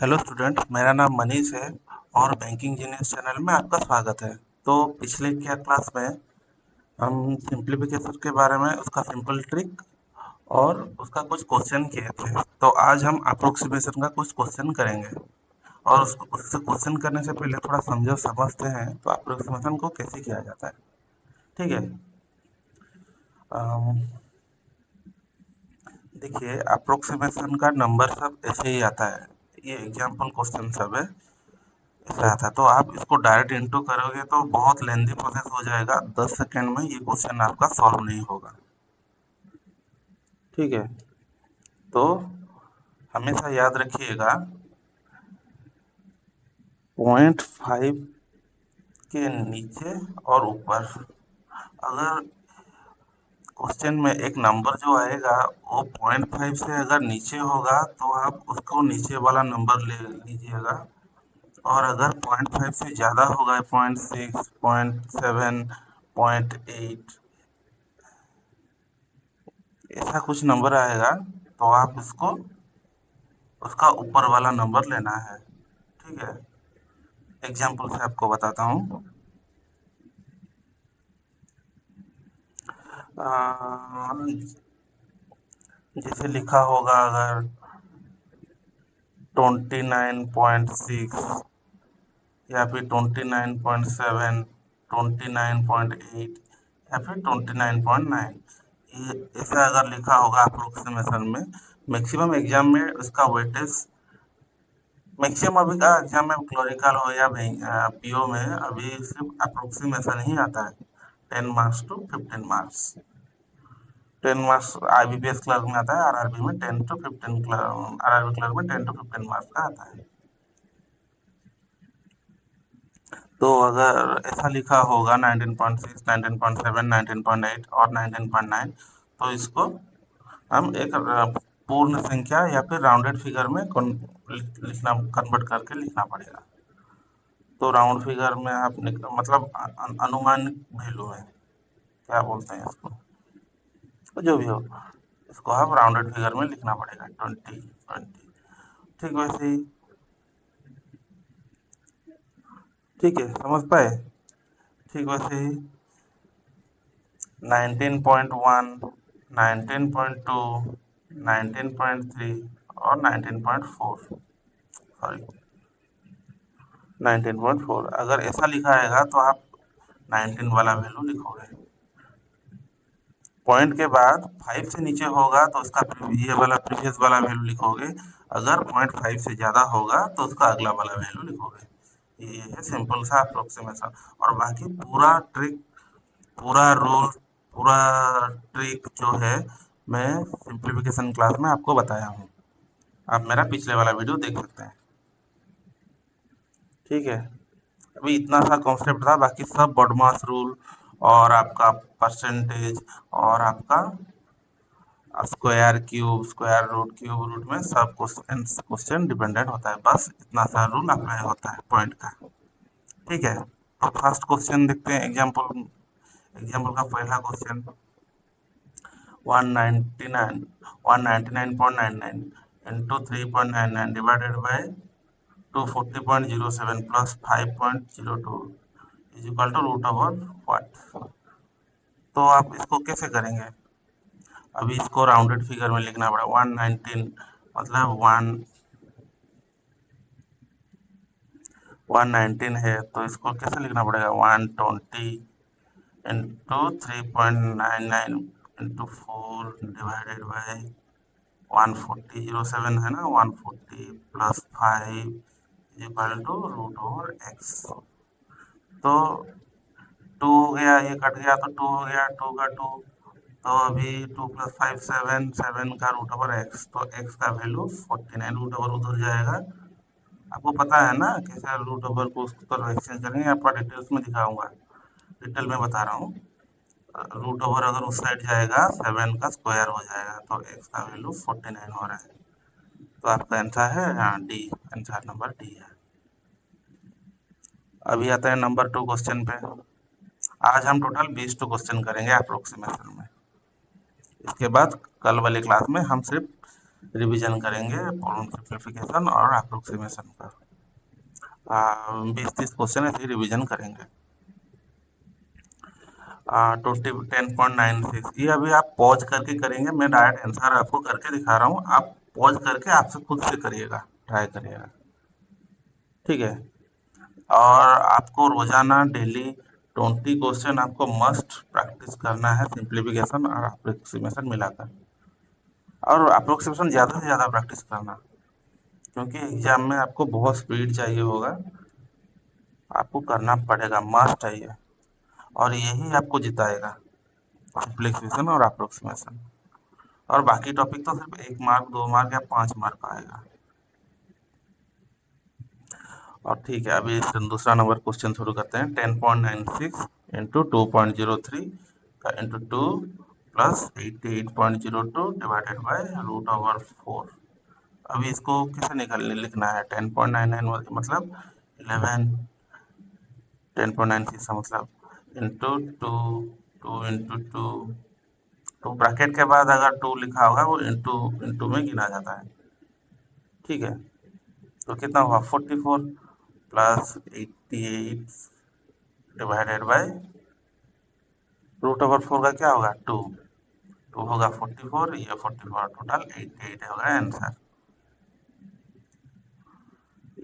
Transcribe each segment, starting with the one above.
Hello student, मेरा नाम मनीष है और बैंकिंग जीनियस चैनल में आपका स्वागत है। तो पिछले क्या क्लास में हम सिंप्लीफिकेशन के बारे में, उसका सिंपल ट्रिक और उसका कुछ क्वेश्चन किए थे। तो आज हम अप्रोक्सीमेशन का कुछ क्वेश्चन करेंगे और उससे क्वेश्चन करने से पहले थोड़ा समझते हैं तो अप्रोक्सीमेशन को कैसे किया जाता है। ठीक है। अम, देखिए, अप्रोक्सीमेशन का नंबर सब ऐसे ही आता है। ये एग्जाम्पल क्वेश्चन सब है, ऐसा आता है। तो आप इसको डायरेक्ट इंटू करोगे तो बहुत लेंदी प्रोसेस हो जाएगा। 10 सेकेंड में ये क्वेश्चन आपका सॉल्व नहीं होगा। ठीक है। तो हमेशा याद रखिएगा, 0.5 के नीचे और ऊपर, अगर क्वेश्चन में एक नंबर जो आएगा वो 0.5 से अगर नीचे होगा तो आप उसको नीचे वाला नंबर ले लीजिएगा। और अगर 0.5 से ज़्यादा होगा, 0.6, 0.7, 0.8, ऐसा कुछ नंबर आएगा तो आप इसको उसका ऊपर वाला नंबर लेना है। ठीक है। एग्जाम्पल से आपको बताता हूँ। जैसे लिखा होगा, अगर 29.6 या फिर 29.7, 29.8 या फिर 29.9, ये ऐसा अगर लिखा होगा अप्रोक्सीमेशन में, मैक्सिमम एग्जाम में उसका वेटेज, मैक्सिमम अभी का एग्जाम में क्लोरिकल हो या पीओ में अभी सिर्फ अप्रोक्सीमेशन ही आता है। 10 marks to 15 marks. 10 marks IBPS clerk में आता है, आरआरबी में 10 to 15, आरआरबी क्लर्क में 10 to 15 मार्क्स का आता है। तो अगर ऐसा लिखा होगा 19.6, 19.7, 19.8 और 19.9, तो इसको हम एक पूर्ण संख्या या फिर राउंडेड फिगर में लिखना, कन्वर्ट करके लिखना पड़ेगा। तो राउंड फिगर में आप मतलब अनुमानित वैल्यू है, क्या बोलते हैं इसको, तो जो भी हो, इसको आप राउंडेड फिगर में लिखना पड़ेगा, 20, 20। ठीक वैसे ही, ठीक है, समझ पाए। ठीक वैसे ही 19.1, 19.2, 19.3 और 19.4, सॉरी 19.4, अगर ऐसा लिखा आएगा तो आप 19 वाला वैल्यू लिखोगे। पॉइंट के बाद 5 से नीचे होगा तो उसका ये वाला प्रीवियस वाला वैल्यू लिखोगे। अगर 0.5 से ज़्यादा होगा तो उसका अगला वाला वैल्यू लिखोगे। ये है सिंपल सा अप्रोक्सीमेशन। और बाकी पूरा ट्रिक, पूरा रूल, पूरा ट्रिक जो है, मैं सिंप्लीफिकेशन क्लास में आपको बताया हूँ। आप मेरा पिछले वाला वीडियो देख सकते हैं। ठीक है। अभी इतना सा कॉन्सेप्ट था, बाकी सब बॉडमास रूल और आपका परसेंटेज और आपका square, cube, square root, cube root में सब क्वेश्चन डिपेंडेंट होता है। बस इतना सा रूल अप्लाई होता है पॉइंट का। ठीक है। तो फर्स्ट क्वेश्चन देखते हैं। एग्जाम्पल, एग्जाम्पल का पहला question, 199, 199.99 into 3.99 divided by 240.07 plus 5.02 is equal to root over what. तो आप इसको कैसे करेंगे? अभी इसको राउंडेड फिगर में लिखना पड़ेगा। 119 मतलब 119 है, तो इसको कैसे लिखना पड़ेगा? 120 इंटू 3.99 इंटू 4 डिवाइडेड बाई 140.07 है ना, 140 plus 5 equal to root over x. तो 2 हो गया, ये कट गया तो 2 हो गया, 2 का 2। तो अभी 2 प्लस 5 7, 7 का रूट ओवर एक्स, तो एक्स का वैल्यू 49, रूट ओवर उधर जाएगा। आपको पता है ना कैसे रूट ओवर को उसको तो एक्सचेंज करेंगे, आपका डिटेल्स में दिखाऊंगा, डिटेल में बता रहा हूँ। रूट ओवर अगर उस साइड जाएगा 7 का स्क्वायर हो जाएगा, तो एक्स का वैल्यू 49 हो रहा है। तो आपका आंसर है डी, आंसर नंबर डी है। अभी आता है नंबर 2 क्वेश्चन पे। आज हम टोटल 20 क्वेश्चन करेंगे अप्रोक्सीमेशन में। इसके बाद कल वाली क्लास में हम सिर्फ रिवीजन करेंगे प्रॉब्लम सिंप्लीफिकेशन और अप्रोक्सीमेशन का। 20-30 क्वेश्चन ऐसे रिवीजन करेंगे। 10.96 ये अभी आप पॉज करके करेंगे, मैं डायरेक्ट आंसर आपको करके दिखा रहा हूँ, आप पॉज करके आपसे खुद से करिएगा, ट्राई करिएगा, ठीक है। और आपको रोजाना डेली 20 क्वेश्चन आपको मस्ट प्रैक्टिस करना है, सिंप्लीफिकेशन और अप्रोक्सीमेशन मिलाकर, और अप्रोक्सीमेशन ज़्यादा से ज़्यादा प्रैक्टिस करना, क्योंकि एग्जाम में आपको बहुत स्पीड चाहिए होगा, आपको करना पड़ेगा, मस्ट है ये, और यही आपको जिताएगा, सिंप्लीफिकेशन और अप्रोक्सीमेशन। और बाकी टॉपिक तो सिर्फ 1 मार्क 2 मार्क या 5 मार्क आएगा। और ठीक है, अभी दूसरा नंबर क्वेश्चन शुरू करते हैं। 10.96 इंटू 2.03 का इंटू 2 प्लस 88.02 डिवाइडेड बाय √4। अभी इसको कैसे निकालने लिखना है? 10.99 मतलब 11, 10.96 का मतलब इंटू 2, 2 इंटू 2, तो ब्रैकेट के बाद अगर 2 लिखा होगा वो इंटू इंटू में गिना जाता है, ठीक है। तो कितना हुआ? 44 प्लस 88 डिवाइडेड बाय √4 का क्या होगा? 2, 2 होगा 44, ये 44, टोटल 88 होगा आंसर।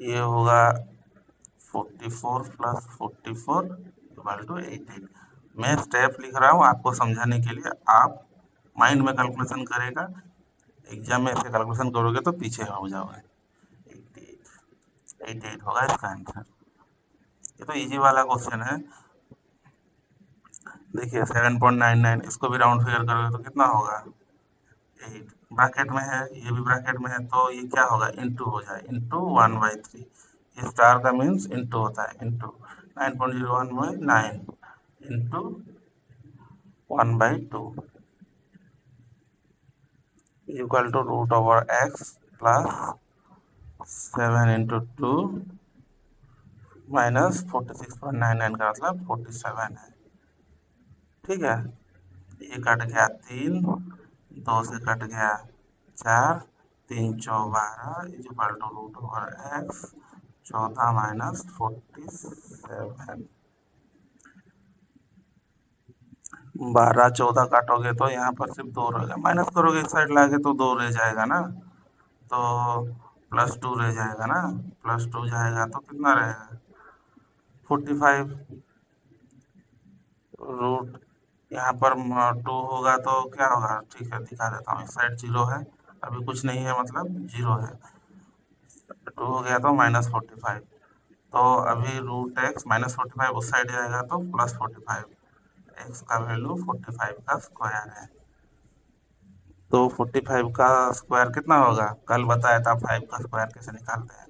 ये होगा 44 प्लस 44 इक्वल टू 88। मैं स्टेप लिख रहा हूँ आपको समझाने के लिए, आप माइंड में कैलकुलेशन करेगा, एग्जाम में ऐसे कैलकुलेशन करोगे तो पीछे हो जाओगे। 88, 88 होगा इसका आंसर। ये तो इजी वाला क्वेश्चन है। देखिए 7.99, इसको भी राउंड फिगर करोगे तो कितना होगा? 8 ब्रैकेट में है, ये भी ब्रैकेट में है, तो ये क्या होगा? इंटू हो जाए, इंटू 1/3। ये स्टार का मीन्स इंटू होता है, इंटू 9.01 में 9 into 1/2 equal to √x plus 7 into 2 minus 46.99 का मतलब 47 है, ठीक है। ये कट गया 3, 2 से कट गया 4, 3 चौ 12 इक्वल टू √x 14 माइनस 47। 12 14 काटोगे तो यहाँ पर सिर्फ 2 रहेगा, माइनस करोगे इस साइड लाके तो 2 रह जाएगा ना, तो +2 रह जाएगा ना, +2 जाएगा तो कितना रहेगा? 45 रूट, यहाँ पर 2 होगा तो क्या होगा? ठीक है, दिखा देता हूँ, इस साइड 0 है, अभी कुछ नहीं है मतलब 0 है, 2 हो गया तो -45, तो अभी √x -45 उस साइड जाएगा तो +45, x का वैल्यू 45 का स्क्वायर है, तो 45 का स्क्वायर कितना होगा? कल बताया था 5 का स्क्वायर कैसे निकालते हैं,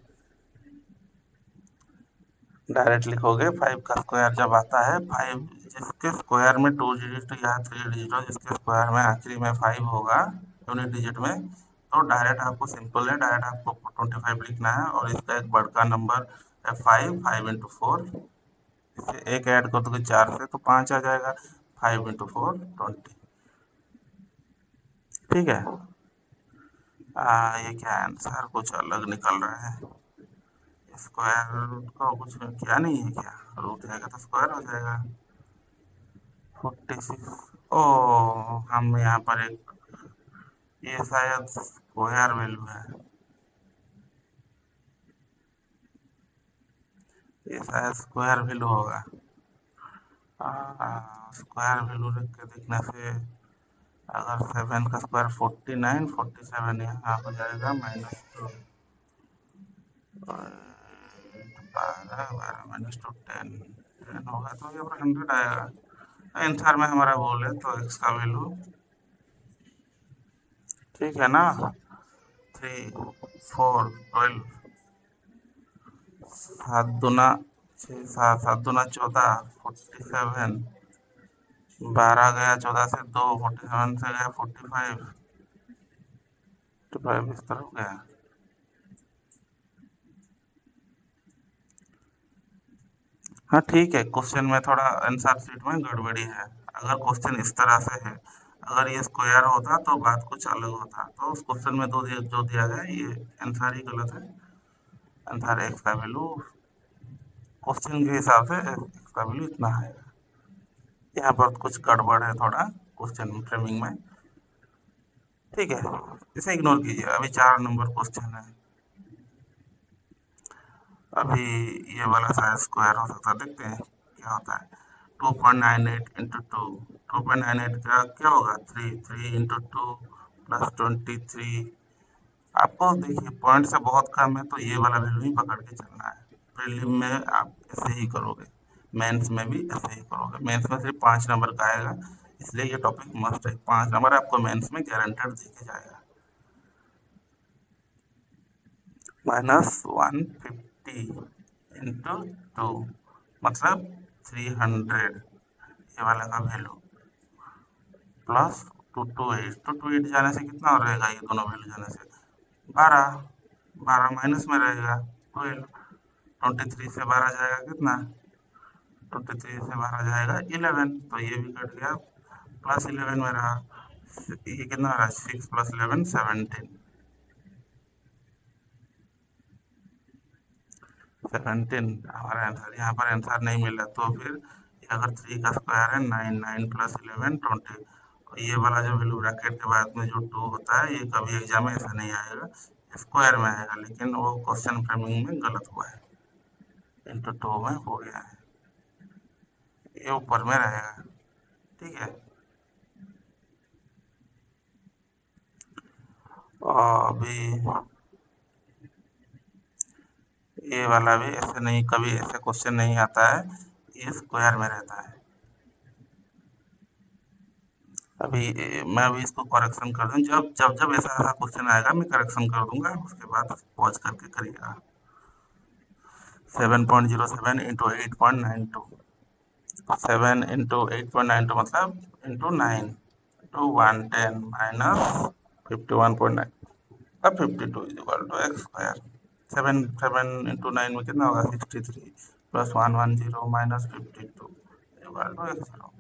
डायरेक्ट लिखोगे 5 का स्क्वायर जब आता है 5, जिसके स्क्वायर में 2 डिजिट या 3 डिजिट हो, जिसके स्क्वायर में आखिरी में 5 होगा यूनिट डिजिट में, तो डायरेक्ट आपको सिंपल है, डायरेक्ट आपको 25 लिखना है, और इसका एक बड़का नंबर है 5, 5 इंटू 4, इसे एक ऐड कर दोगे 4 से तो 5 आ जाएगा, 5 इंटू 4 20, ठीक है। ये क्या आंसर कुछ अलग निकल रहा है, स्क्वायर रूट का कुछ किया नहीं है क्या? रूट जाएगा तो स्क्वायर हो जाएगा। 46, ओ हम यहाँ पर एक, ये शायद स्क्वायर वैल्यू है, ये शायद स्क्वायर वैल्यू होगा। स्क्वायर वैल्यू रख के देखने से अगर 7 का स्क्वायर 49, 47 यहाँ हो जाएगा -2, 12 -2 10, 10 होगा तो ये 100 आएगा। आंसर में हमारा बोल है तो x का वैल्यू, ठीक है ना, 3, 4, 12, 7 दूना 6, 7, 7 दूना 14, 47, 12 गया 14 से 2, 47 से गया 45, 45 इस तरफ गया। हाँ ठीक है, क्वेश्चन में थोड़ा आंसर शीट में गड़बड़ी है, अगर क्वेश्चन इस तरह से है, अगर ये स्क्वायर होता तो बात कुछ अलग होता। तो उस क्वेश्चन में तो जो दिया गया है ये आंसर ही गलत है। आंसर एक्स का वैल्यू क्वेश्चन के हिसाब से एक्स का वैल्यू इतना है। यहाँ पर कुछ गड़बड़ है थोड़ा क्वेश्चन फ्रेमिंग में। ठीक है, इसे इग्नोर कीजिए। अभी 4 नंबर क्वेश्चन है। अभी ये वाला शायद स्क्वायर हो सकता है, देखते हैं क्या होता है। 2.98 का क्या होगा, 3 इंटू 2 + 23। आपको देखिए पॉइंट से बहुत कम है तो ये वाला वैल्यू ही पकड़ के चलना है। प्रीलिम में आप ऐसे ही करोगे, मेंस में भी ऐसे ही करोगे। मेंस में सिर्फ 5 नंबर का आएगा, इसलिए ये टॉपिक मस्ट है। 5 नंबर आपको मेंस में गारंटेड देके जाएगा। -150 × 2 मतलब 300, ये वाला का वैल्यू, प्लस 228 जाने से कितना हो रहेगा, ये दोनों वैल्यू जाने से 12, 12 माइनस में रहेगा 12। 23 से 12 जाएगा कितना, 23 से 12 जाएगा 11, तो ये भी कट गया। +11 में रहा, ये कितना रहा, 6 + 11 17। 17 हमारा आंसर। यहाँ पर आंसर नहीं मिला तो फिर अगर 3 का स्क्वायर है 9, 9 + 11 20। ये वाला जो वैल्यू ब्रैकेट के बाद में जो 2 होता है, ये कभी एग्जाम में ऐसा नहीं आएगा, स्क्वायर में आएगा, लेकिन वो क्वेश्चन फ्रेमिंग में गलत हुआ है। इंटू 2 में हो गया है, ये ऊपर में रहेगा। ठीक है, और अभी ये वाला भी ऐसे नहीं, कभी ऐसे क्वेश्चन नहीं आता है, ये स्क्वायर में रहता है। अभी मैं अभी इसको करेक्शन कर दूँ, जब जब जब ऐसा ऐसा क्वेश्चन आएगा मैं करेक्शन कर दूंगा, उसके बाद पॉज करके करिएगा। 7.07 × 8.92, 7 × 8.92 मतलब इंटू 9 टू 110 माइनस 51.9, अब 52 = एक्स स्क्वायर। 7 में कितना होगा, 63 + 110 माइनस 52 = x0।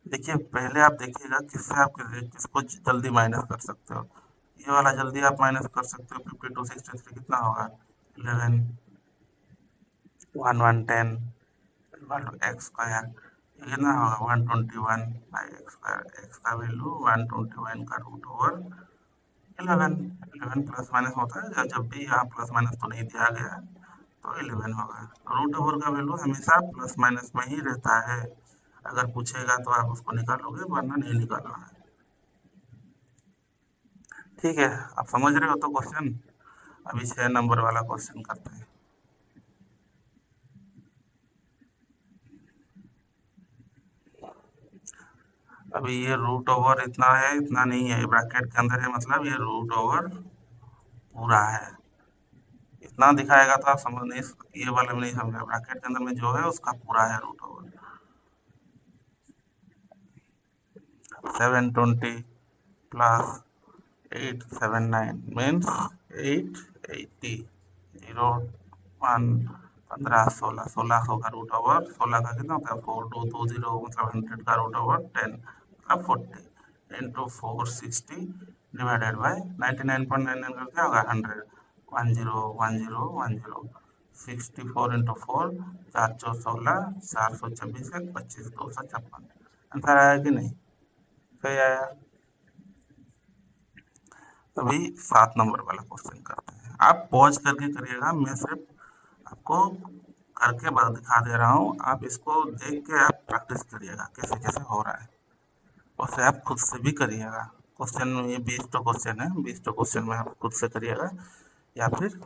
देखिए पहले आप देखिएगा किससे आप किसको जल्दी माइनस कर सकते हो। ये वाला जल्दी आप माइनस कर सकते हो। 52 63 कितना होगा, 11, 110 एक्स स्क्वायर, ये कितना होगा 121/x²। एक्स का वैल्यू 121 का √11। 11 प्लस माइनस होता है, जब भी यहाँ प्लस माइनस तो नहीं दिया गया है, तो 11 होगा। √ओवर का वैल्यू हमेशा प्लस माइनस में ही रहता है। अगर पूछेगा तो आप उसको निकालोगे, वरना नहीं निकालना है। ठीक है, आप समझ रहे हो तो क्वेश्चन। अभी 6 नंबर वाला क्वेश्चन करते हैं। अभी ये √ओवर इतना है, इतना नहीं है, ब्रैकेट के अंदर है, मतलब ये √ओवर पूरा है। इतना दिखाएगा तो आप समझ नहीं, ये वाले में नहीं समझ, ब्रैकेट के अंदर में जो है उसका पूरा है √ओवर। 720 प्लस 879 मीन्स 880, 0 1 15 16 का √ओवर, 16 का कितना होता है 4220, मतलब 100 का √ओवर 10 मतलब 40 इंटू 460 डिवाइडेड बाई 99.99 का क्या होगा 100, 10 10 10 64 × 4 416, 426 25 256। आंसर आया कि नहीं, सही आया। अभी 7 नंबर वाला क्वेश्चन करते हैं। आप पॉज करके करिएगा, मैं सिर्फ आपको करके बस दिखा दे रहा हूँ, आप इसको देख के आप प्रैक्टिस करिएगा कैसे कैसे हो रहा है। वैसे आप खुद से भी करिएगा। क्वेश्चन में ये 20 तो क्वेश्चन है, 20 तो क्वेश्चन में आप खुद से करिएगा, या फिर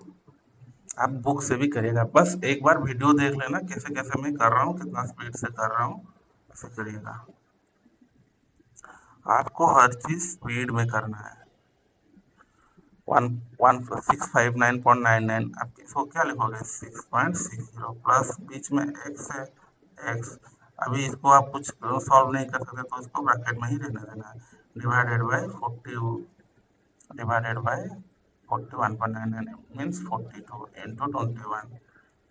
आप बुक से भी करिएगा। बस एक बार वीडियो देख लेना कैसे कैसे मैं कर रहा हूँ, कितना स्पीड से कर रहा हूँ, ऐसे करिएगा। आपको हर चीज स्पीड में करना है। 1659.99, आप इसको क्या लिखोगे 6.60 प्लस बीच में एक्स है, एक्स। अभी इसको आप कुछ सॉल्व नहीं कर सकते तो इसको ब्रैकेट में ही रहने देना है। Divided by 40, divided by 41.99 means 42 into 21।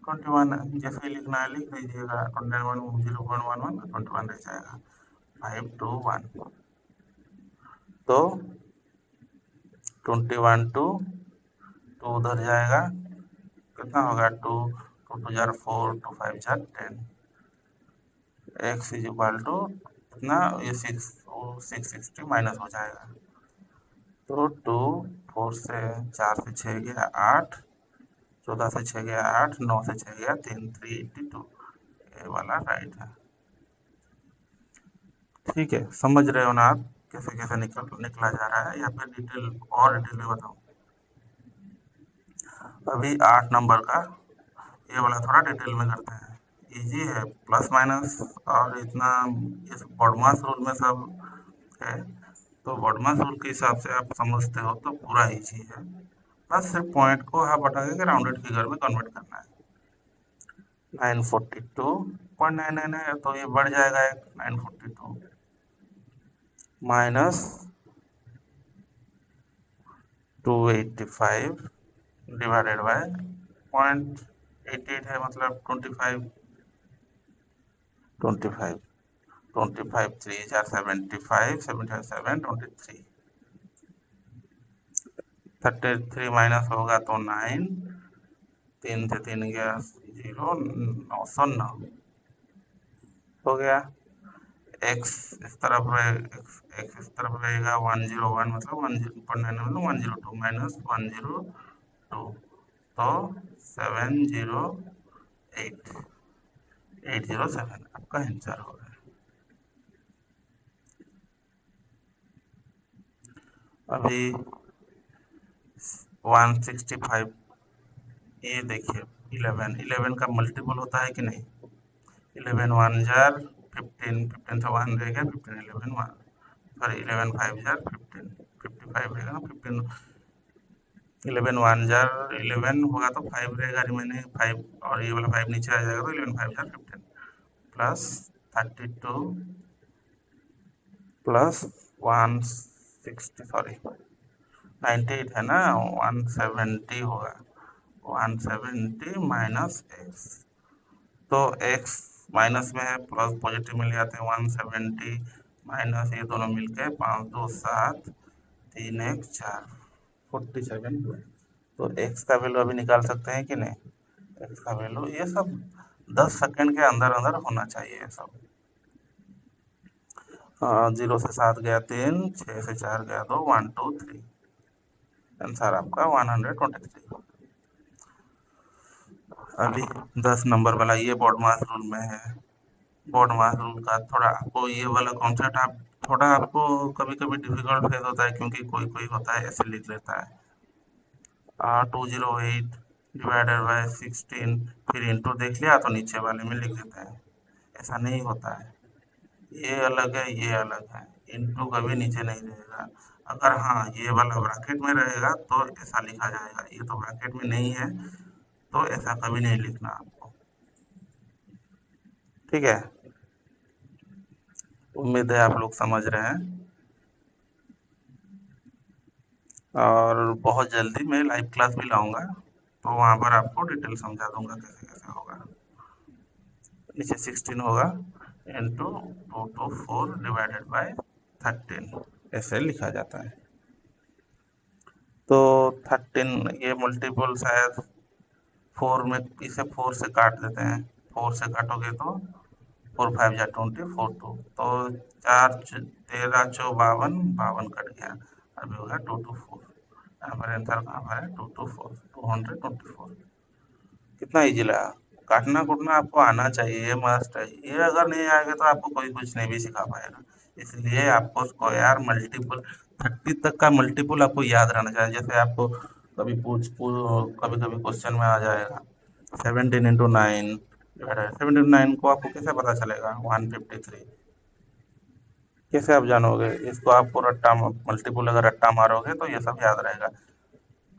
21 जैसे ही लिखना है लिख लीजिएगा, 21 0.11 21 रह जाएगा 521। तो 21 टू 2 उधर जाएगा, कितना होगा 2, 2 टू जार 4, 2 5 जार 10, एक्स इज इक्वल टू कितना, ये 660 माइनस हो जाएगा। तो 2, 4 से 4 से 6 गया 8, 14 से 6 गया 8, 9 से 6 गया 3, 382, ये वाला राइट है। ठीक है, समझ रहे हो ना आप कैसे कैसे निकला जा रहा है, या फिर डिटेल और डिटेल में बताऊं? अभी 8 नंबर का ये वाला थोड़ा डिटेल में करते हैं, इजी है, प्लस माइनस और इतना, इस बॉडमास रूल में सब है, तो बॉडमास रूल के हिसाब से आप समझते हो तो पूरा इजी है, बस सिर्फ पॉइंट को हाफ हटा के राउंडेड फिगर में कन्वर्ट करना है। 942.99 है तो ये बढ़ जाएगा एक 942 माइनस 285 डिवाइडेड बाय 0.88 है, मतलब 25, 25, 25 3 जार 75, 75 7 23, 33 माइनस होगा तो 9, 3 से 3 गया 0, 909 हो गया। एक्स इस तरफ रहे, एक्स इस तरफ रहेगा 101, मतलब 1.9 मतलब 102 माइनस 102, तो 708, 807 आपका आंसर होगा। अभी 165, ये देखिए 11, 11 का मल्टीपल होता है कि नहीं, 11 वन जार 15, 15 से 1 रहेगा 15, 11 1, सॉरी 11 5 जार 15, 55 रहेगा ना, 15, 11 वन जार 11 होगा तो 5 रहेगा, रिमेनिंग 5, और ये वाला 5 नीचे आ जाएगा तो 11 5 जार 15 प्लस 32 प्लस 160, सॉरी 98 है ना, 170 होगा, 170 माइनस एक्स, तो एक्स माइनस में है, प्लस पॉजिटिव में ले आते हैं, 170 माइनस ये दोनों मिलके 5 2 7, 3 1 4, 47, तो एक्स का वैल्यू अभी निकाल सकते हैं कि नहीं, एक्स का वैल्यू ये सब 10 सेकंड के अंदर अंदर होना चाहिए ये सब। 0 से 7 गया 3, 6 से 4 गया 2, 1 2 3, आंसर आपका 123। अभी 10 नंबर वाला ये बोर्ड मास रूल में है, बोर्ड मास रूल का थोड़ा आपको ये वाला कॉन्सेप्ट आप थोड़ा आपको कभी कभी डिफिकल्ट फेस होता है, क्योंकि कोई कोई होता है ऐसे लिख लेता है 208 डिवाइडेड बाय 16, फिर इंटू देख लिया तो नीचे वाले में लिख देते हैं, ऐसा नहीं होता है, ये अलग है ये अलग है, इंटू कभी नीचे नहीं रहेगा, अगर हाँ ये वाला ब्रैकेट में रहेगा तो ऐसा लिखा जाएगा, ये तो ब्रैकेट में नहीं है तो ऐसा कभी नहीं लिखना आपको। ठीक है, उम्मीद है आप लोग समझ रहे हैं, और बहुत जल्दी मैं लाइव क्लास भी लाऊंगा, तो वहाँ पर आपको डिटेल समझा दूंगा कैसे कैसे होगा। नीचे 16 होगा इंटू 224 डिवाइडेड बाय 13, ऐसे लिखा जाता है। तो 13 ये मल्टीपल शायद 4 में, इसे 4 से काट देते हैं, 4 से काटोगे तो 4 5 जा 20, 4 2, तो 4 13 चौ 52, 52 कट गया, अभी होगा 224, यहाँ पर आंसर कहाँ पर है 224, 224, कितना इजी लगा, काटना कुटना आपको आना चाहिए, ये मस्ट है, ये अगर नहीं आएगा तो आपको कोई कुछ नहीं भी सिखा पाएगा, इसलिए आपको स्क्वायर मल्टीपल 30 तक का मल्टीपल आपको याद रहना चाहिए, जैसे आपको कभी कभी कभी क्वेश्चन में आ जाएगा 17 × 9 डिवाइडेड, 17 को आपको कैसे पता चलेगा 153, कैसे आप जानोगे इसको, आपको रट्टा मल्टीपल अगर रट्टा मारोगे तो ये सब याद रहेगा,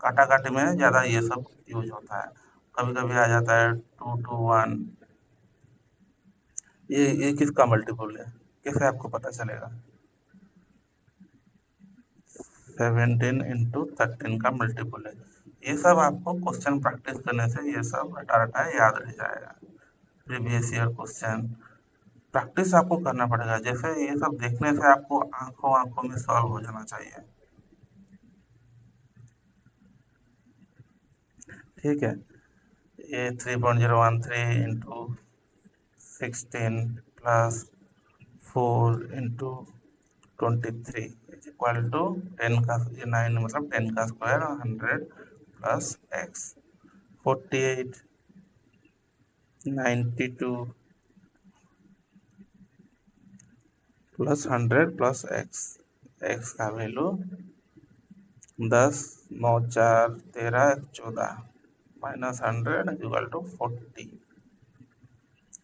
काटा काटी में ज़्यादा ये सब यूज होता है, कभी कभी आ जाता है 2 2 1, ये किसका मल्टीपल है, कैसे आपको पता चलेगा, 17 × 13 का मल्टीपल है, ये सब आपको क्वेश्चन प्रैक्टिस करने से ये सब रटा रटा याद रह जाएगा, प्रीवियस ईयर क्वेश्चन, प्रैक्टिस आपको करना पड़ेगा। जैसे ये सब देखने से आपको आंखों आंखों में सॉल्व हो जाना चाहिए। ठीक है, ये 3.013 into 16 plus 4 into 23 is equal to 10 का, ये 9 मतलब 10 का square 100 plus X, 48, 92 plus 100 plus X, X का value 10, 9 4 13 14 minus 100 equal to 40।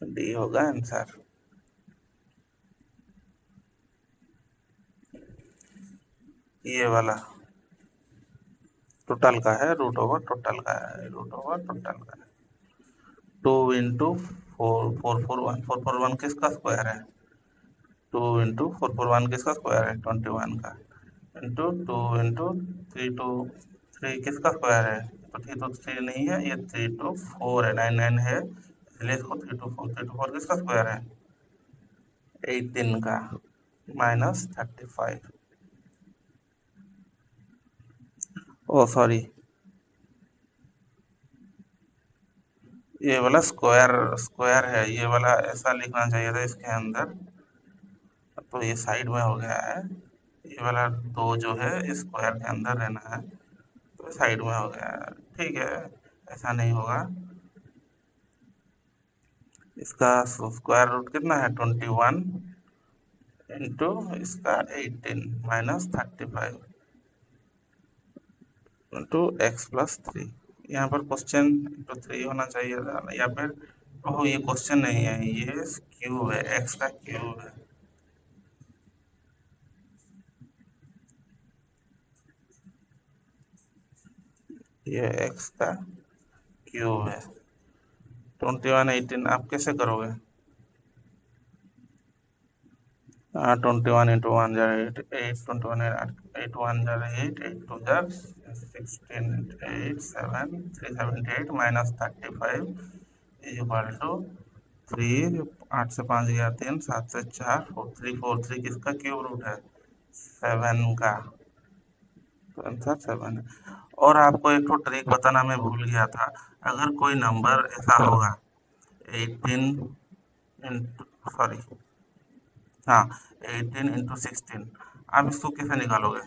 D होगा आंसर। ये वाला टोटल का है, रूट ओवर टोटल का है, रूट ओवर टोटल का है। 2 इंटू 4 4 4 1 किसका स्क्वायर है? 2 इंटू 4 1 किसका स्क्वायर है? 21 का, इंटू 2 इंटू 3 किसका स्क्वायर है? तो 3 नहीं है, ये 3 2 4 है, 9 है, इसलिए इसको 3 2 4 किसका स्क्वायर है? 18 का, माइनस 35। ओ सॉरी, ये वाला स्क्वायर स्क्वायर है, ये वाला ऐसा लिखना चाहिए था इसके अंदर, तो ये साइड में हो गया है। ये वाला दो जो है स्क्वायर के अंदर रहना है, तो साइड में हो गया है। ठीक है, ऐसा नहीं होगा। इसका स्क्वायर रूट कितना है? 21 इंटू इसका 18 माइनस 35 इंटू एक्स प्लस 3। यहाँ पर क्वेश्चन इंटू 3 होना चाहिए था, या फिर ओह ये क्वेश्चन नहीं है, ये क्यूब है, एक्स का क्यूब है। ये एक्स का क्यूब है। 21 18 आप कैसे करोगे? 21 इंटू 1 जार 8, 8 21 8 1 जार 8, 8 2 जार 16, 8 7 378 माइनस 35 इज इक्वल टू 3, 8 से 5 गया 3, 7 से 4 4 3 किसका क्यूब रूट है? 7 का, तो आंसर 7 है। और आपको एक तो ट्रिक बताना मैं भूल गया था। अगर कोई नंबर ऐसा होगा 18 इंटू, सॉरी, हाँ, 18 इंटू 16, आप इसको कैसे निकालोगे?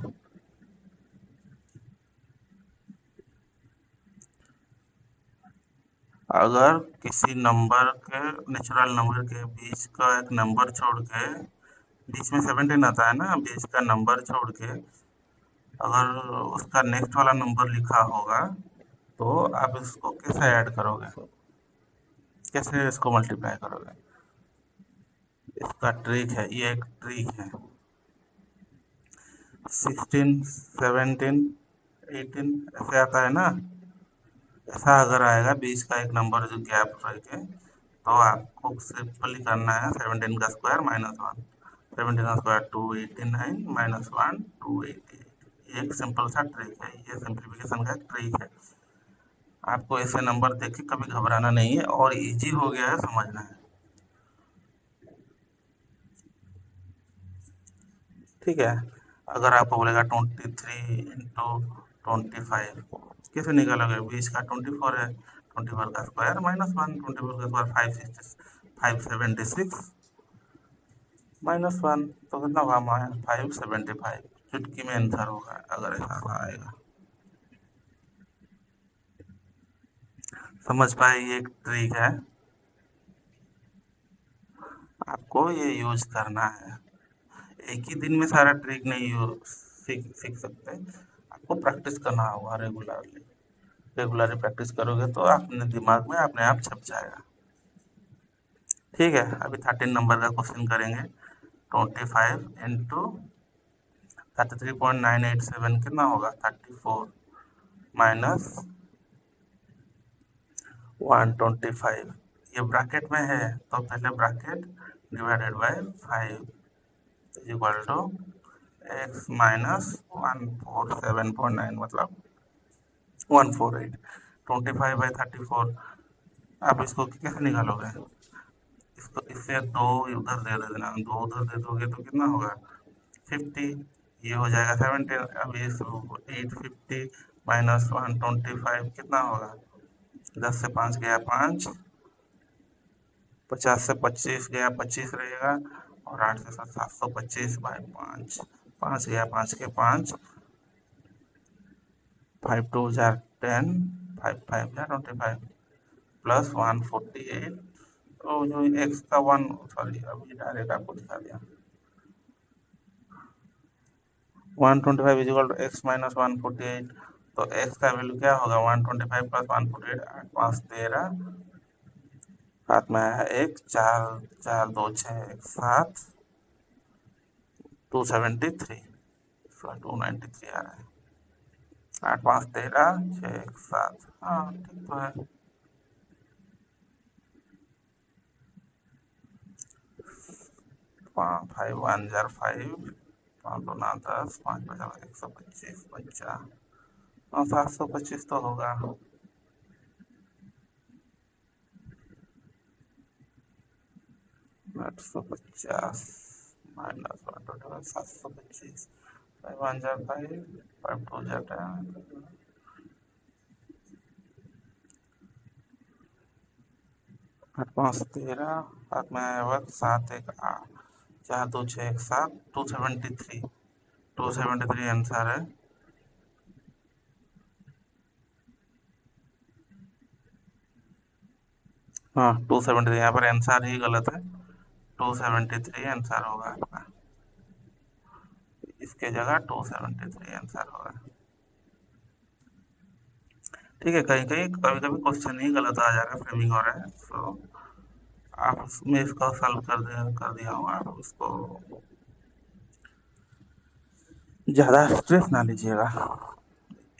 अगर किसी नंबर के, नेचुरल नंबर के बीच का एक नंबर छोड़ के, बीच में 17 आता है ना, बीच का नंबर छोड़ के अगर उसका नेक्स्ट वाला नंबर लिखा होगा, तो आप इसको कैसे ऐड करोगे? कैसे इसको मल्टीप्लाई करोगे? इसका ट्रिक है, ये एक ट्रिक है। 16 17 18 ऐसे आता है ना, ऐसा अगर आएगा बीच का एक नंबर जो गैप रह के, तो आपको सिंपली करना है 17 का स्क्वायर माइनस 1, 17 का स्क्वायर 289 माइनस 1 288। ये एक सिंपल सा ट्रिक है, ये सिंप्लीफिकेशन का एक ट्रिक है। आपको ऐसे नंबर देख के कभी घबराना नहीं है, और इजी हो गया है, समझना है। ठीक है, अगर आपको बोलेगा 23 इंटू 25 कैसे निकालोगे? बीच का 24 है, 24 का स्क्वायर माइनस 1, 24 का स्क्वायर 576 माइनस 1, तो कितना हुआ? 575। चुटकी में आंसर होगा अगर ऐसा आएगा। समझ पाए? ये एक ट्रिक है, आपको ये यूज करना है। एक ही दिन में सारा ट्रिक नहीं सीख सकते, आपको प्रैक्टिस करना होगा रेगुलरली। रेगुलरली प्रैक्टिस करोगे तो अपने दिमाग में अपने आप छप जाएगा। ठीक है, अभी 13 नंबर का क्वेश्चन करेंगे। 25 इंटू 33.987 कितना होगा? 34 माइनस 125। ये ब्रैकेट में है, तो पहले bracket divided by 5 is equal to x minus 147.9 मतलब 148। 25 बाई 34, आप इसको कैसे निकालोगे? इसको इससे दो उधर दे देना, दो उधर दे दोगे तो कितना होगा 50, ये हो जाएगा 17। अब ये 850 माइनस 125 कितना होगा, 10 से 5 गया 5, 50 से 25 गया 25 रहेगा, और 8 से 7 725 बाई 5, 5 गया 5 के 5, 5 2 जार 10, 5 5 जार 25 प्लस 148। तो जो एक्स का वन, सॉरी अभी डायरेक्ट आपको दिखा दिया, 125 इजिकल टू एक्स माइनस 148। तो एक्स का वैल्यू क्या होगा 125 प्लस 148, 8 5 13, हाथ में आया एक, 4 4 2 6 1 7, 273, 293 आ रहा है, 8 5 13 6 1 7, हाँ ठीक तो है। 5 1 जार 5, 5 2 9 10, 5 50 125 50, हाँ 725 तो होगा। 850 माइनस 725, 5 1 जार 5, 5 2 जार 10, 8 5 13, हाथ में आया वक्त 7 1 8, 4 2 6 1 7, 273, 273 आंसर है। हाँ 273, यहाँ पर आंसर ही गलत है, 273 आंसर होगा आपका, इसके जगह 273 आंसर होगा। ठीक है, कहीं कहीं कभी कभी क्वेश्चन ही गलत आ जा रहा है, फ्रेमिंग हो रहा है, तो आप मैं इसको सॉल्व कर दिया हूँ, आप उसको ज़्यादा स्ट्रेस ना लीजिएगा।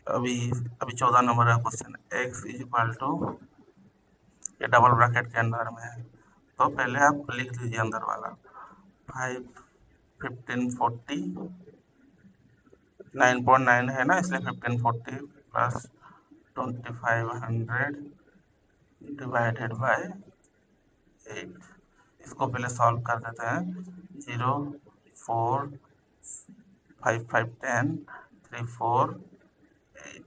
अभी अभी 14 नंबर का question, x is equal to, ये डबल ब्रैकेट के अंदर में है, तो पहले आप लिख लीजिए अंदर वाला, 5 15 40, 9.9 है ना, इसलिए 1540 प्लस 2500 डिवाइडेड बाय 8। इसको पहले सॉल्व कर देते हैं, 0 4 5 5 10 3 4 8,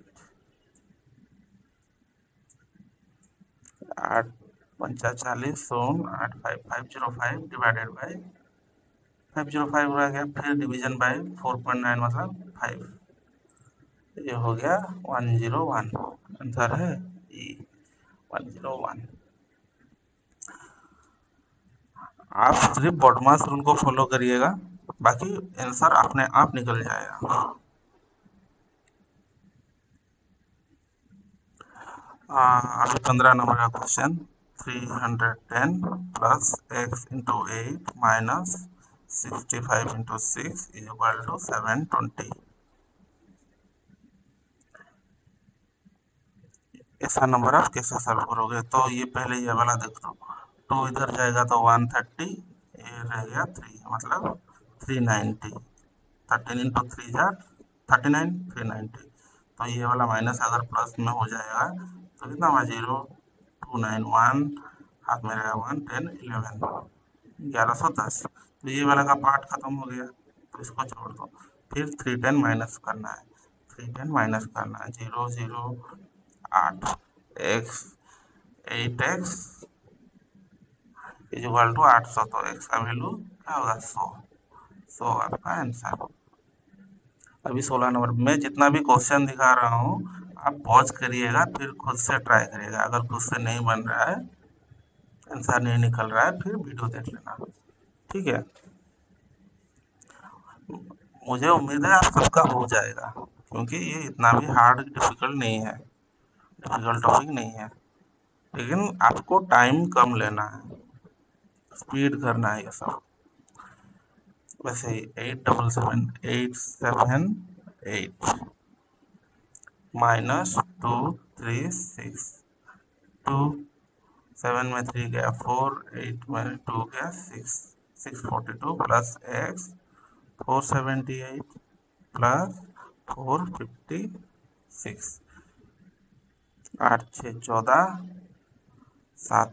8 पंचा 40, 8 5 505 डिवाइडेड बाय 505 रह गया, फिर डिवीजन बाय 4.9 मतलब 5, ये हो गया 101, आंसर है ई 101। आप सिर्फ बॉडमास रूल को फॉलो करिएगा, बाकी आंसर अपने आप निकल जाएगा। अभी 15 नंबर का question, 310 plus x into 8 minus 65 into 6 is equal to 720। ऐसा नंबर आप कैसे सॉल्व करोगे, तो ये पहले ये वाला देख लो, 2 इधर जाएगा तो 130, ये रह गया 3 मतलब 390, 13 इंटू 3 जार 39, 390, तो ये वाला माइनस अगर प्लस में हो जाएगा तो कितना हुआ 0 2 9 1, हाथ में रहेगा 1 10 11, 1110, तो ये वाला का पार्ट खत्म हो गया, तो इसको छोड़ दो, फिर 310 माइनस करना है, 310 माइनस करना है, 0 0 8 x 8x is equal to 800, तो एक्स का वैल्यू क्या होगा 100, 100 आपका आंसर। अभी 16 नंबर, मैं जितना भी क्वेश्चन दिखा रहा हूँ आप पॉज करिएगा, फिर खुद से ट्राई करिएगा, अगर खुद से नहीं बन रहा है, आंसर नहीं निकल रहा है, फिर वीडियो देख लेना, ठीक है। मुझे उम्मीद है आप सबका हो जाएगा, क्योंकि ये इतना भी हार्ड डिफिकल्ट नहीं है, डिफिकल्ट टॉपिक नहीं है, लेकिन आपको टाइम कम लेना है, स्पीड करना है ये सब। वैसे ही 8 7 7 8 माइनस 2 3 6, 2 7 में 3 गया 4, 8 में 2 गया 6, 642 प्लस एक्स 478 प्लस 456, 8 6 14, 7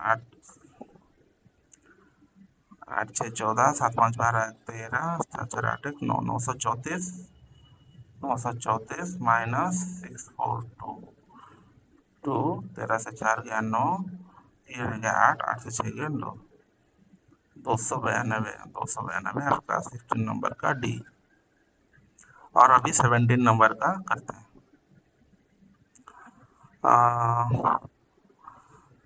8 आठ छः 14, 7 5 12 13, 7 4 8 1 9, 934, 934 माइनस 642, 2, 13 से 4 गया 9, ये रह गया 8, 8 से 6 गया 9, 292, 292 आपका 16 नंबर का डी। और अभी 17 नंबर का करते हैं।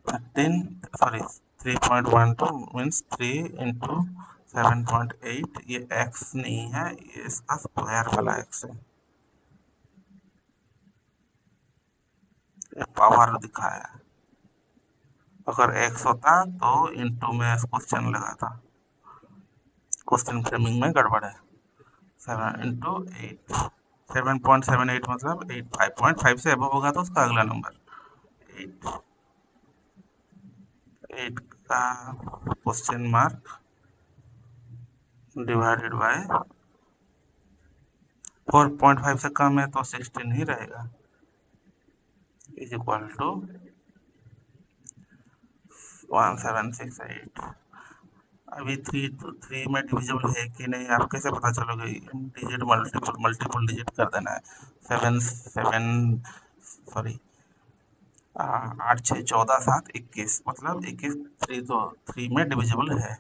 13 सॉरी 3.12 मीन्स 3 इंटू 7.8, ये x नहीं है, ये इसका स्क्वायर वाला x है, ये पावर दिखाया है। अगर x होता तो इंटू में क्वेश्चन लगा था, क्वेश्चन फ्रेमिंग में गड़बड़ है। 7 इंटू 8, 7.78 मतलब 8, 5.5 से अबव होगा तो उसका अगला नंबर 8, 8 का क्वेश्चन मार्क डिवाइडेड बाय 4.5 से कम है तो 16 ही रहेगा, इज इक्वल टू 1768। अभी थ्री में डिविजिबल है कि नहीं आप कैसे पता चलोगे? डिजिट मल्टीपल डिजिट कर देना है। सेवन सेवन सॉरी 8 6 14 7 21 मतलब 21, थ्री में डिविजिबल है।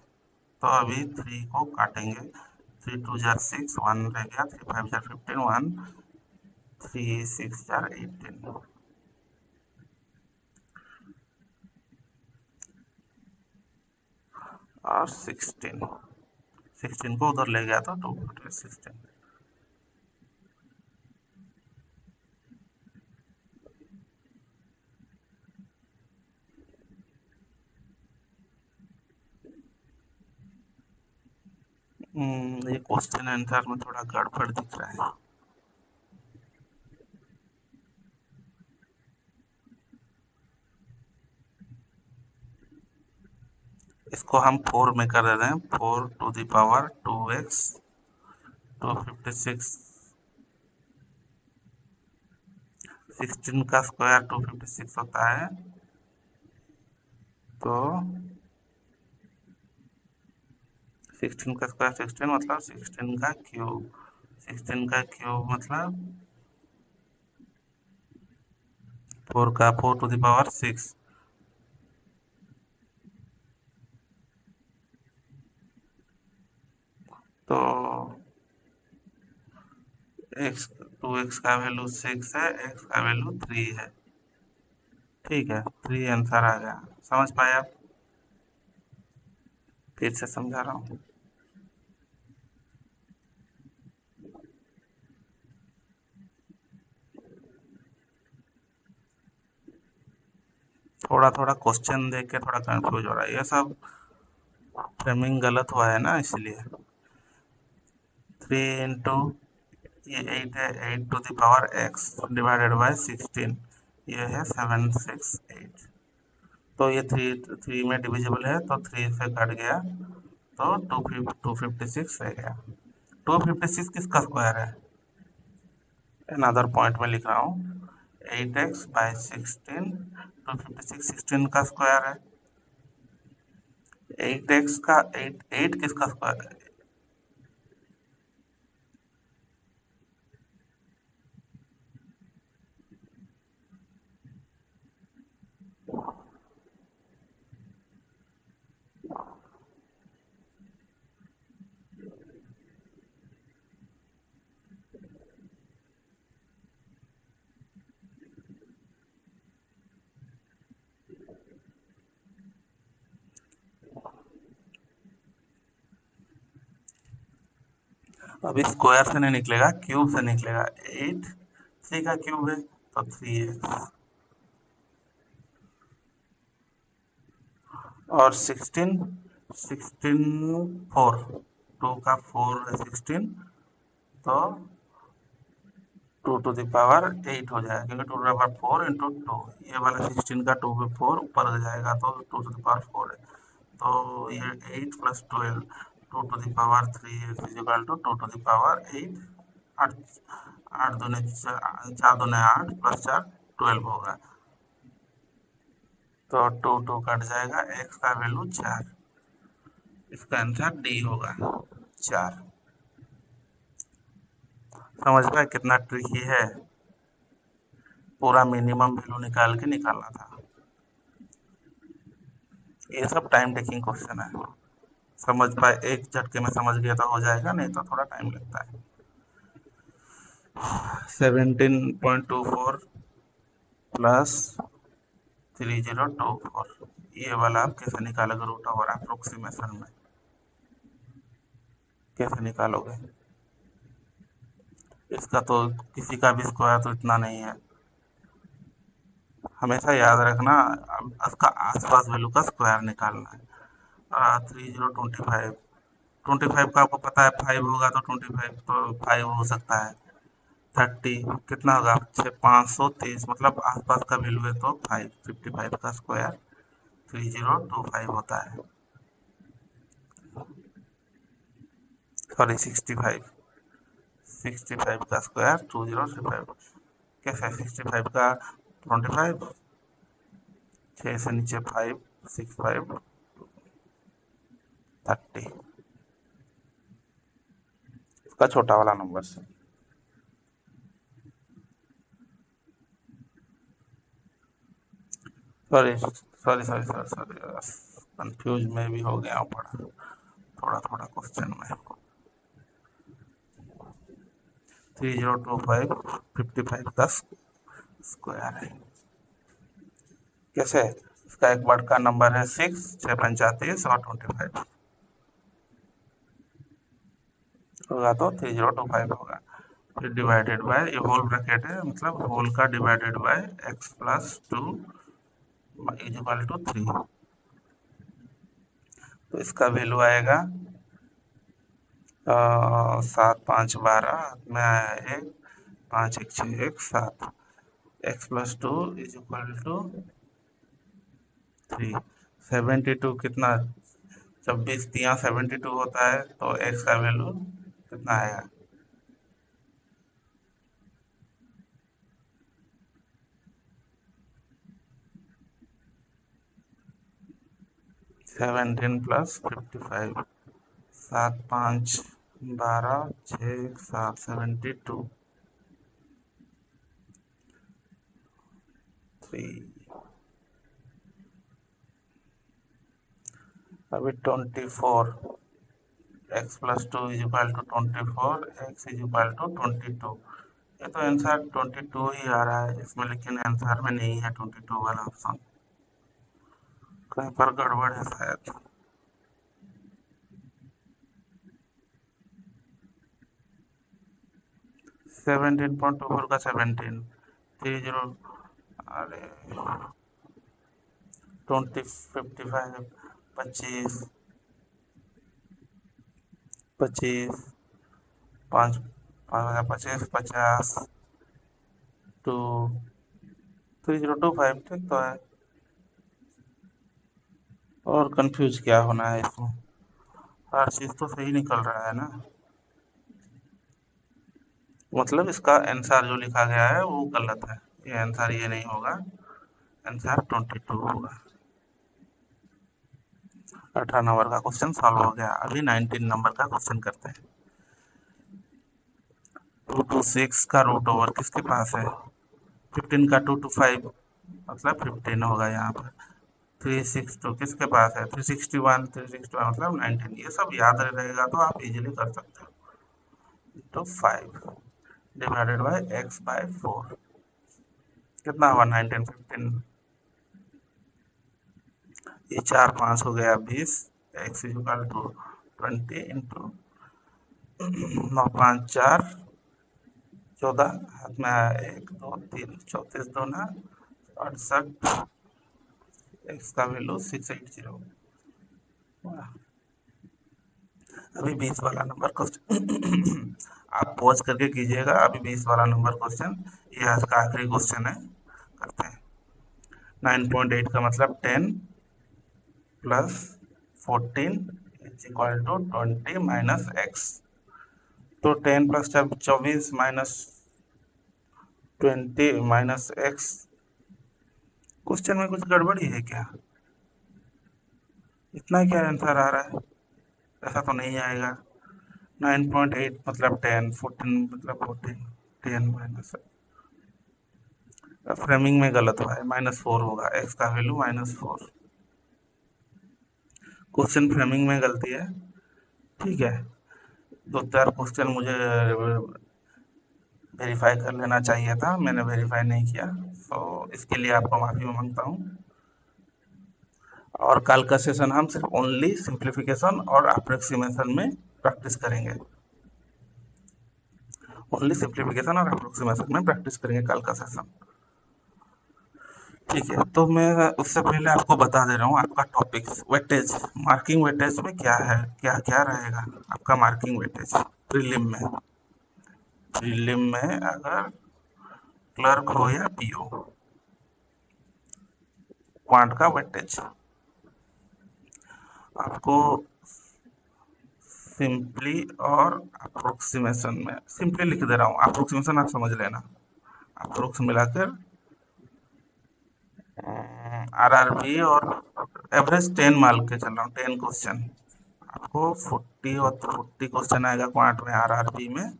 तो अभी 3 को काटेंगे, 3 2 जार 6, 1 रह गया, 3 5 जार 15, 1, 3 6 जार 18 और 16 को उधर ले गया तो 2 16। ये क्वेश्चन आंसर में थोड़ा गड़बड़ दिख रहा है। इसको हम 4 में कर दे रहे हैं, 4 टू द पावर 2x, 256, 16 का स्क्वायर 256 होता है, तो 16 का स्क्वायर 16 मतलब 16 का क्यूब, 16 का क्यूब मतलब 4 का 4 टू द पावर 6, तो x 2x का वैल्यू 6 है, x का वैल्यू 3 है। ठीक है, 3 आंसर आ गया। समझ पाए आप? फिर से समझा रहा हूँ। थोड़ा थोड़ा क्वेश्चन देख के थोड़ा कंफ्यूज हो रहा है, ये सब फ्रेमिंग गलत हुआ है ना, इसलिए। 3 इंटू ये 8 है, 8 to the power x divided by 16, ये है 768। तो ये थ्री में डिविजिबल है तो 3 से कट गया तो 256 रह गया। 256 किसका स्क्वायर है? अनदर पॉइंट में लिख रहा हूँ, 8x बाई 16, 256 16 का स्क्वायर है। 8x का 8 किसका स्क्वायर है? अभी स्क्वायर से नहीं निकलेगा, क्यूब से निकलेगा। 8 3 का क्यूब है तो 3x, और 16 4, 2 का 4 है 16, तो 2 टू द पावर 8 हो जाएगा, क्योंकि 2 टू द पावर 4 इंटू 2, ये वाला 16 का 2 पे 4 ऊपर आ जाएगा तो 2 टू द पावर 4 है, तो ये 8 plus 12, 2 to the power 3 is equal to 2 to the power 8, 8 8 दूने 4 दूने 8 प्लस 4 12 होगा, तो 2 2 कट जाएगा, x का वैल्यू 4, इसका आंसर डी होगा 4। समझ पाए कितना ट्रिकी है, पूरा मिनिमम वैल्यू निकाल के निकालना था। ये सब टाइम टेकिंग क्वेश्चन है, समझ पाए एक झटके में समझ गया तो हो जाएगा, नहीं तो थोड़ा टाइम लगता है। 17.24 प्लस 3024, ये वाला आप कैसे निकालोगे रूट ओवर अप्रोक्सीमेशन में, कैसे निकालोगे? इसका तो किसी का भी स्क्वायर तो इतना नहीं है, हमेशा याद रखना उसका आसपास वैल्यू का स्क्वायर निकालना है। 3025, 25 का आपको पता है 5 होगा तो 25 तो 5 हो सकता है। 30 कितना होगा 530, मतलब आसपास का वैल्यू है तो 5, 55 का स्क्वायर 3025 होता है, सॉरी 65, 65 का स्क्वायर 2035। कैसे 65 का 25, 6 से नीचे 5, 65 30, इसका छोटा वाला नंबर से। Sorry sorry sorry sorry sorry, confuse में भी हो गया हूँ पढ़ा थोड़ा थोड़ा क्वेश्चन में। 3025 55 का स्क्वायर है, कैसे? इसका एक वर्ड का नंबर है 6, 6 35 और 25 होगा तो 3025 होगा। फिर डिवाइडेड बाय, ये होल ब्रैकेट है मतलब होल का divided by x plus 2 is equal to 3, तो इसका वैल्यू आएगा 7 5 12, में आया 1, 5 1 6 1 7, x plus 2 is equal to 3। 72 कितना, जब 20 दिया 72 होता है तो x का वैल्यू कितना आएगा? 17 प्लस 55, 7 5 12 6 1 7, 72 3। अभी 24, x plus 2 is equal to 24, x is equal to 22। ये तो आंसर 22 ही आ रहा है इसमें, लेकिन आंसर में नहीं है 22 वाला ऑप्शन, कहीं पर गड़बड़ है शायद। 17.24 का 17, 30, अरे 20 55, 25 25, 5 25 50 टू 3025, ठीक तो है, और कंफ्यूज क्या होना है इसमें, हर चीज़ तो सही निकल रहा है ना। मतलब इसका आंसर जो लिखा गया है वो गलत है, ये आंसर ये नहीं होगा, आंसर 22 होगा। 18 नंबर का क्वेश्चन सॉल्व हो गया। अभी 19 नंबर का क्वेश्चन करते हैं। 2 to 6 का रूट ओवर किसके पास है? 15 का 2 to 5 मतलब 15 होगा यहाँ पर। 362 किसके पास है? 361, 361 मतलब 19। ये सब याद रहेगा तो आप इजीली कर सकते हो। तो 5 डिवाइडेड बाय x बाय 4 कितना हुआ? 19 15, ये 4 5 हो गया 20, x is equal to 20 into 9 5 4 14, हाथ में आया 1 2 3 34 दो ना 68, एक्स का वैल्यू 680। अभी 20 वाला नंबर क्वेश्चन आप पॉज करके कीजिएगा। अभी 20 वाला नंबर क्वेश्चन, ये आज का आखिरी क्वेश्चन है, करते हैं। 9.8 का मतलब 10 plus 14 is equal to 20 minus x, तो 10 plus 24 minus 20 minus x. Question में कुछ गड़बड़ी है क्या? इतना क्या आंसर आ रहा है? ऐसा तो नहीं आएगा। 9.8 मतलब 10, 14 मतलब 14, 10 माइनस, फ्रेमिंग में गलत हुआ है, -4 होगा, एक्स का वैल्यू -4। क्वेश्चन फ्रेमिंग में गलती है। ठीक है, दो चार क्वेश्चन मुझे वेरीफाई कर लेना चाहिए था, मैंने वेरीफाई नहीं किया, तो इसके लिए आपको माफ़ी मांगता हूँ। और कल का सेशन हम सिर्फ ओनली सिंप्लीफिकेशन और अप्रोक्सीमेशन में प्रैक्टिस करेंगे। ओनली सिंप्लीफिकेशन और अप्रोक्सीमेशन में प्रैक्टिस करेंगे कल का सेशन। ठीक है, तो मैं उससे पहले आपको बता दे रहा हूँ आपका टॉपिक्स वेटेज, मार्किंग वेटेज में क्या है, क्या क्या रहेगा आपका मार्किंग वेटेज प्रीलिम में। प्रीलिम में अगर क्लर्क हो या पीओ, क्वांट का वेटेज आपको सिंपली और अप्रोक्सीमेशन में, सिंपली लिख दे रहा हूँ, अप्रोक्सीमेशन आप समझ लेना। अप्रोक्स मिलाकर आरआरबी और एवरेज 10 मान के चल रहा हूँ, 10 क्वेश्चन आपको 40 और 40 क्वेश्चन आएगा क्वांट में आरआरबी में,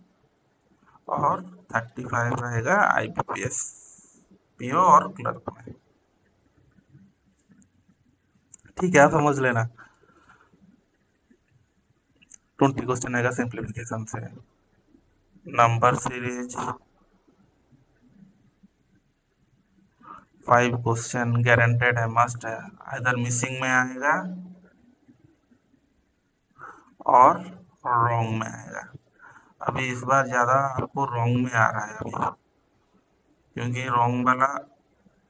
और 35 रहेगा आईबीपीएस पीओ और क्लर्क में। ठीक है, आप समझ लेना। 20 क्वेश्चन आएगा सिंप्लीफिकेशन से। नंबर सीरीज 5 क्वेश्चन गारंटेड है, मस्ट है, इधर मिसिंग में आएगा और रॉन्ग में आएगा। अभी इस बार ज़्यादा आपको रॉन्ग में आ रहा है अभी, क्योंकि रॉन्ग वाला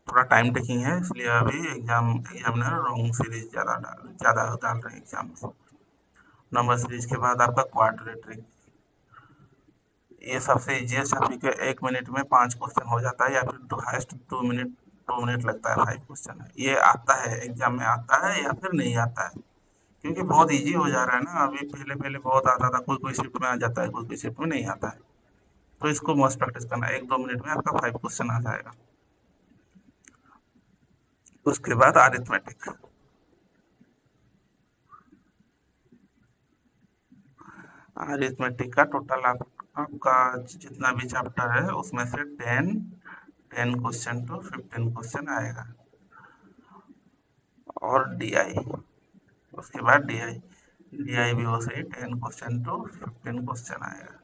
थोड़ा टाइम टेकिंग है, इसलिए अभी एग्जामिनर रॉन्ग सीरीज ज़्यादा डाल रहे हैं एग्जाम में। नंबर सीरीज के बाद आपका क्वाड्रेटिक, ये सबसे इजीएस्ट है, क्योंकि 1 मिनट में 5 क्वेश्चन हो जाता है, या फिर हाइस्ट 2 मिनट, 2 मिनट लगता है, 5 क्वेश्चन है। ये आता है एग्जाम में, आता है या फिर नहीं आता है, क्योंकि बहुत इजी हो जा रहा है ना। अभी पहले पहले बहुत आता था, कोई कोई शिफ्ट में आ जाता है, कोई कोई शिफ्ट में नहीं आता है। तो इसको मस्ट प्रैक्टिस करना है, 1-2 मिनट में आपका 5 क्वेश्चन आ जाएगा। उसके बाद अरिथमेटिक, अरिथमेटिक का टोटल आपका जितना भी चैप्टर है उसमें से 10 क्वेश्चन टू 15 क्वेश्चन आएगा। और डीआई, उसके बाद डीआई, डीआई भी वो सही 10 क्वेश्चन टू 15 क्वेश्चन आएगा।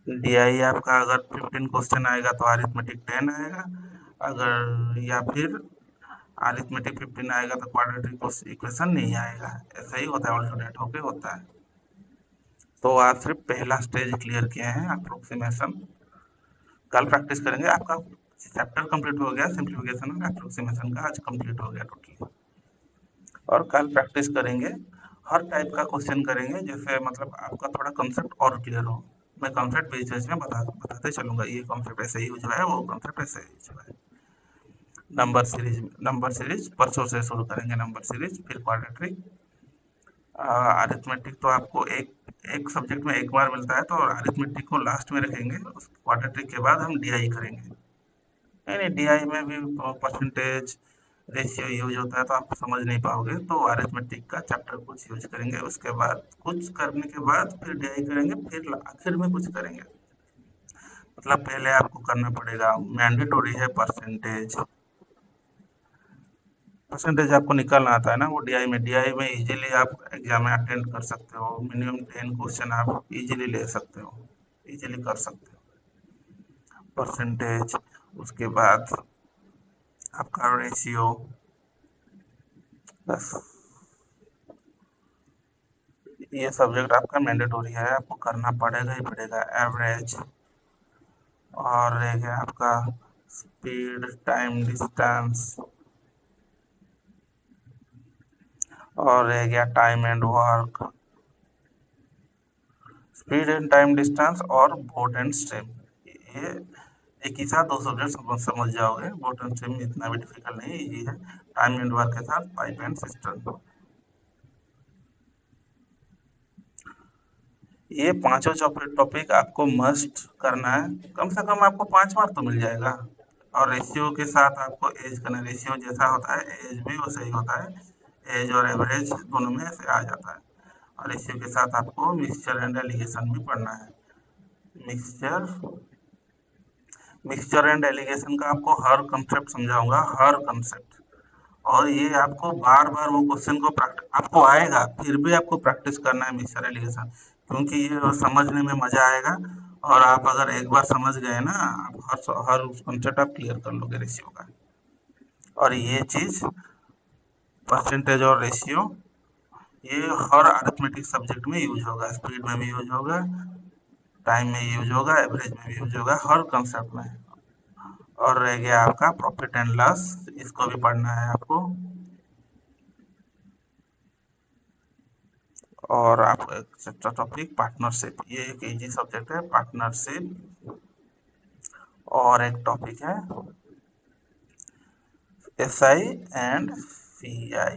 डीआई आपका अगर 15 क्वेश्चन आएगा तो अरिथमेटिक 10 आएगा, अगर या फिर अरिथमेटिक 15 आएगा तो क्वाड्रेटिक इक्वेशन नहीं आएगा। ऐसा ही होता है, ऑल्टरनेट होके होता है। तो आप सिर्फ पहला स्टेज क्लियर किए हैं, अप्रोक्सीमेशन। कल प्रैक्टिस करेंगे, आपका चैप्टर कंप्लीट हो गया, सिंप्लीफिकेशन और अप्रोक्सीमेशन का आज कंप्लीट हो गया टोटल। और कल प्रैक्टिस करेंगे, हर टाइप का क्वेश्चन करेंगे, जैसे मतलब आपका थोड़ा कंसेप्ट और क्लियर हो। मैं कंसेप्ट बेस बेस में बताते चलूंगा, ये कंसेप्ट ऐसे यूज हुआ है, वो कंसेप्ट ऐसे यूज हुआ है। नंबर सीरीज परसों से शुरू करेंगे, नंबर सीरीज, फिर क्वाड्रेटिक। अरिथमेटिक तो आपको एक एक सब्जेक्ट में एक बार मिलता है, तो अरिथमेटिक को लास्ट में रखेंगे, उस क्वाड्रेटिक के बाद हम डीआई करेंगे। नहीं नहीं, डीआई में भी परसेंटेज रेशियो यूज होता है, तो आप समझ नहीं पाओगे, तो अरिथमेटिक का चैप्टर कुछ यूज करेंगे, उसके बाद कुछ करने के बाद फिर डीआई करेंगे, फिर आखिर में कुछ करेंगे। मतलब पहले आपको करना पड़ेगा, मैंडेटोरी है परसेंटेज। परसेंटेज आपको निकालना आता है ना, वो डीआई में इजीली आप एग्जाम में अटेंड कर सकते हो, मिनिमम 10 क्वेश्चन आप इजीली ले सकते हो, इजीली कर सकते हो। परसेंटेज, उसके बाद आपका रेशियो, बस ये सब्जेक्ट आपका मैंडेटोरी है, आपको करना पड़ेगा ही पड़ेगा। एवरेज, और रह गया आपका स्पीड, टाइम, डिस्टेंस, और रह गया time and work. Speed and time distance और बोट एंड स्ट्रीम, ये एक ही साथ दो सब्जेक्ट समझ जाओगे। बोट एंड स्ट्रीम इतना भी डिफिकल्ट नहीं, इजी है। टाइम एंड वर्क के साथ पाइप एंड सिस्टम, ये पांचों टॉपिक आपको मस्ट करना है। कम से कम आपको 5 मार्क तो मिल जाएगा। और रेशियो के साथ आपको एज करना, रेशियो जैसा होता है एज भी वैसा ही होता है, एज और एवरेज दोनों में से आ जाता है। और रेशियो के साथ आपको मिक्सचर एंड एलिगेशन भी पढ़ना है। मिक्सचर मिक्सचर एंड एलिगेशन का आपको हर कंसेप्ट समझाऊंगा, हर कंसेप्ट। और ये आपको बार बार वो क्वेश्चन को प्रैक्टिस आपको आएगा, फिर भी आपको प्रैक्टिस करना है मिक्सचर एलिगेशन, क्योंकि ये समझने में मजा आएगा। और आप अगर एक बार समझ गए ना, आप हर कंसेप्ट आप क्लियर कर लोगे रेशियो का। और ये चीज परसेंटेज और रेशियो ये हर अरिथमेटिक सब्जेक्ट में यूज होगा, स्पीड में भी यूज होगा, टाइम में यूज होगा, एवरेज में भी यूज होगा, हर कंसेप्ट में। और रह गया आपका प्रॉफिट एंड लॉस, इसको भी पढ़ना है आपको। और आप एक टॉपिक पार्टनरशिप, ये एक इजी सब्जेक्ट है, पार्टनरशिप। और एक टॉपिक है SI एंड CI।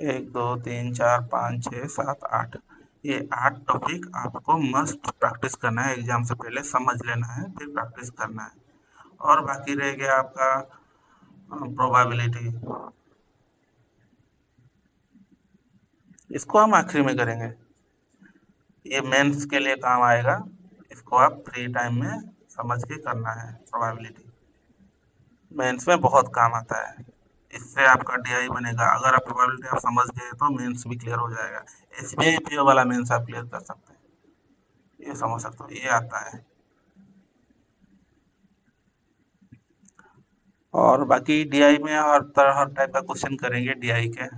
1 2 3 4 5 6 7 8, ये 8 टॉपिक आपको मस्ट प्रैक्टिस करना है, एग्जाम से पहले समझ लेना है, फिर प्रैक्टिस करना है। और बाकी रह गया आपका प्रोबेबिलिटी, इसको हम आखिरी में करेंगे, ये मेंस के लिए काम आएगा। इसको आप फ्री टाइम में समझ के करना है, प्रोबेबिलिटी मेंस में बहुत काम आता है। इससे आपका DI बनेगा, अगर आप प्रोबेबिलिटी आप समझ गए तो मेंस भी क्लियर हो जाएगा। SBI PO वाला मेंस आप क्लियर कर सकते हैं, ये समझ सकते हो, ये आता है। और बाकी DI में हर तरह हर टाइप का क्वेश्चन करेंगे DI के।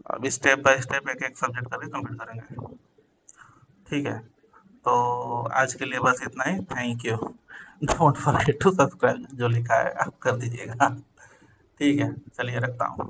अब स्टेप बाय स्टेप एक एक सब्जेक्ट करके कंप्लीट करेंगे, ठीक है। तो आज के लिए बस इतना ही, thank you. Don't forget to subscribe, जो लिखा है आप कर दीजिएगा। ठीक है, चलिए रखता हूँ।